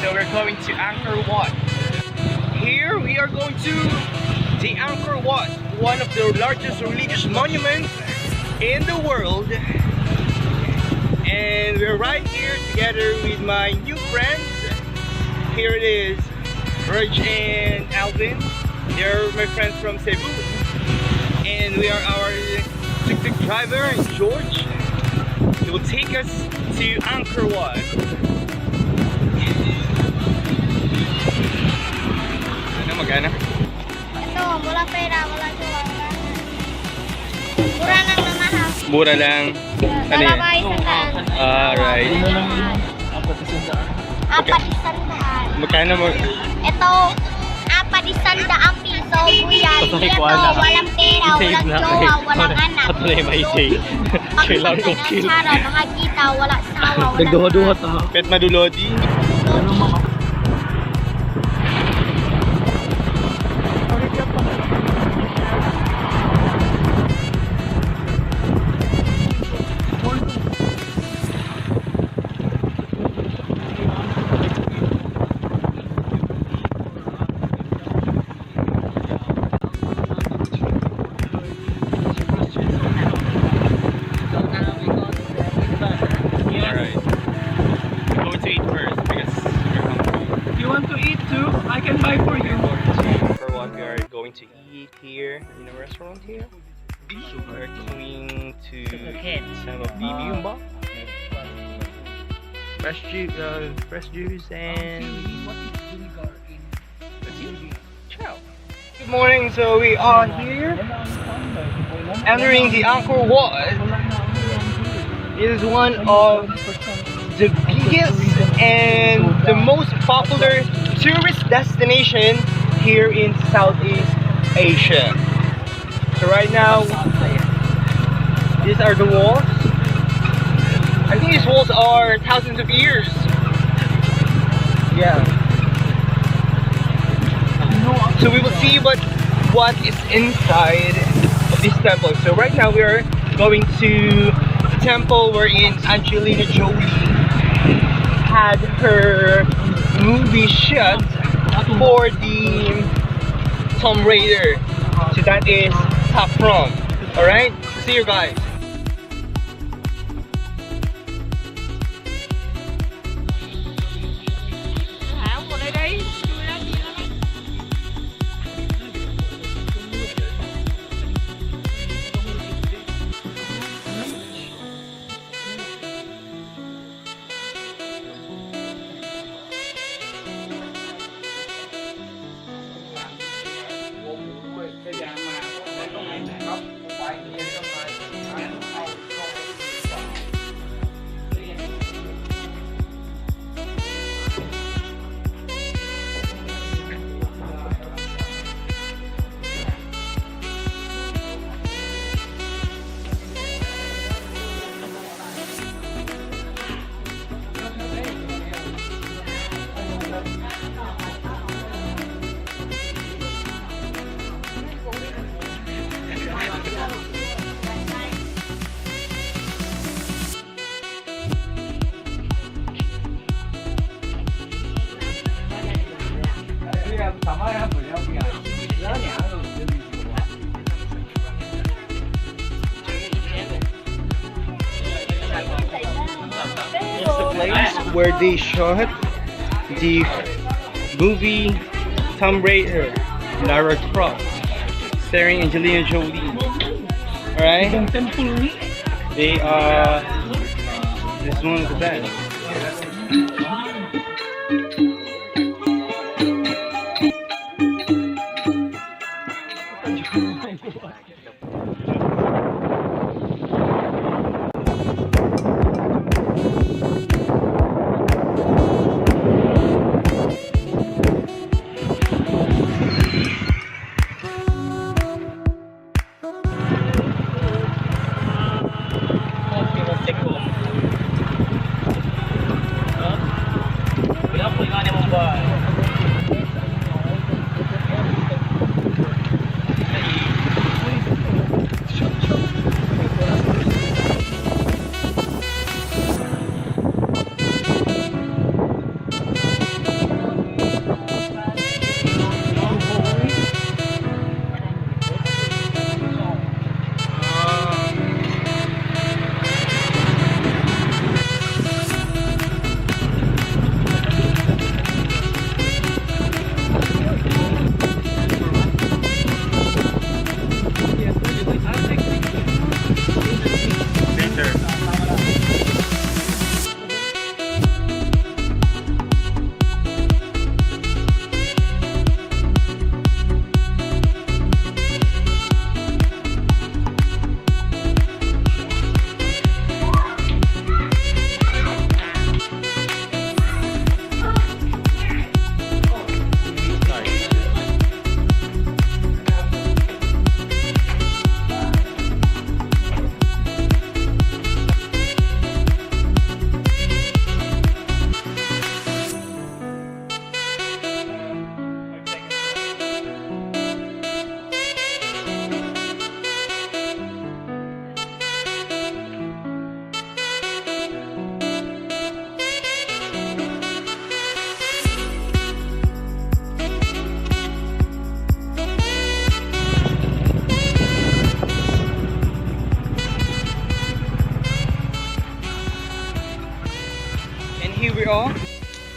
So we're going to Angkor Wat. Here we are going to the Angkor Wat, one of the largest religious monuments in the world. And we're right here together with my new friends. Here it is, Raj and Alvin. They're my friends from Cebu. And we are our tuk-tuk driver, George. He will take us to Angkor Wat. Ano magkano? Ito, wala pera, wala jowa, wala. Mura lang na mahal. Mura lang. Ano yan? Dalaway sandaan. Alright. Apat isandaan. Magkano mo? Ito, apat isandaan piso, kuya. Ito, walang pera, walang jowa, walang anak. Ito na yung maitay. Kailangan kong kill. Nakakita, wala sawa, wala. Nagduha-duha ta. Pet madulodi. I can buy for you. For what we are going to eat here in a restaurant here. We're going to some of bibimbap, fresh juice and ciao. Good morning. So we are here entering the Angkor Wat. It is one of the biggest and the most popular tourist destination here in Southeast Asia. So right now, these are the walls. I think these walls are thousands of years. Yeah. So we will see what is inside of this temple. So right now we are going to the temple wherein Angelina Jolie had her movie shot for the Tomb Raider. So that is top from. Alright? See you guys. Where they shot the movie Tomb Raider, Lara Croft, starring Angelina Jolie. Alright? They are. This one is the best.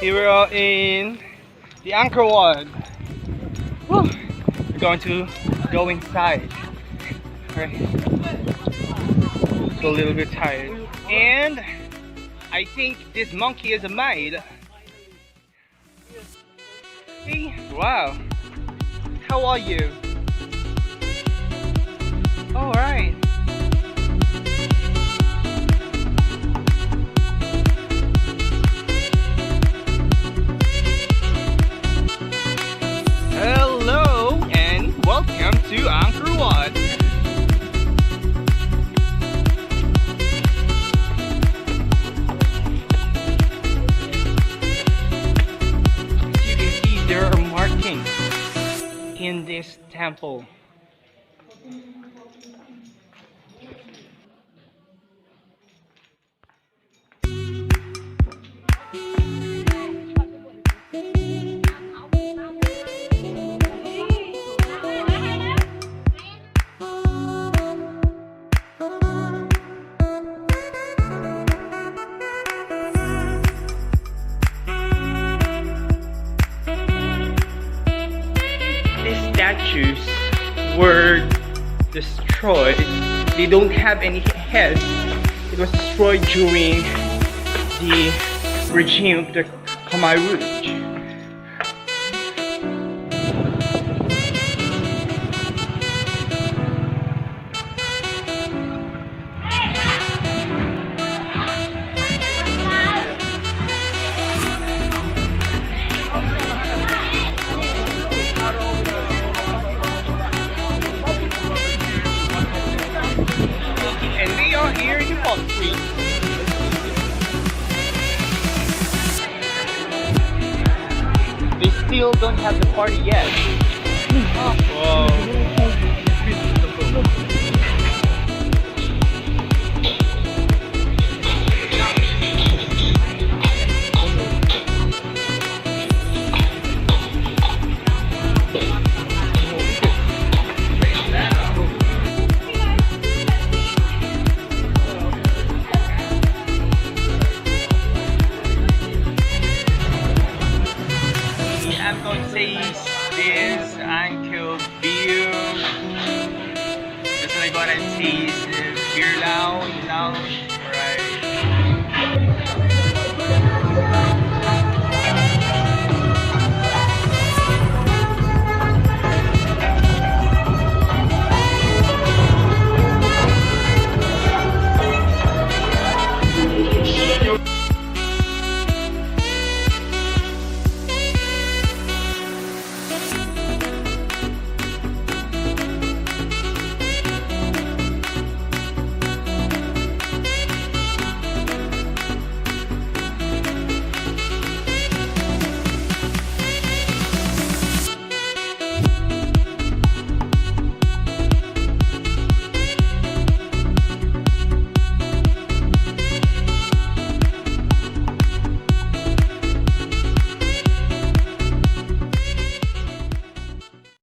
Here we are in the Angkor Wat. Woo. We're going to go inside. Right. So a little bit tired. And I think this monkey is a maid. Hey, wow. How are you? Alright. Hello and welcome to Angkor Wat. As you can see, there are markings in this temple. Statues were destroyed. They don't have any heads. It was destroyed during the regime of the Khmer Rouge. And we are here in Pubstreet. They still don't have the party yet. Whoa. I'm going to taste this Angkor beer. Just like what I taste the beer lounge.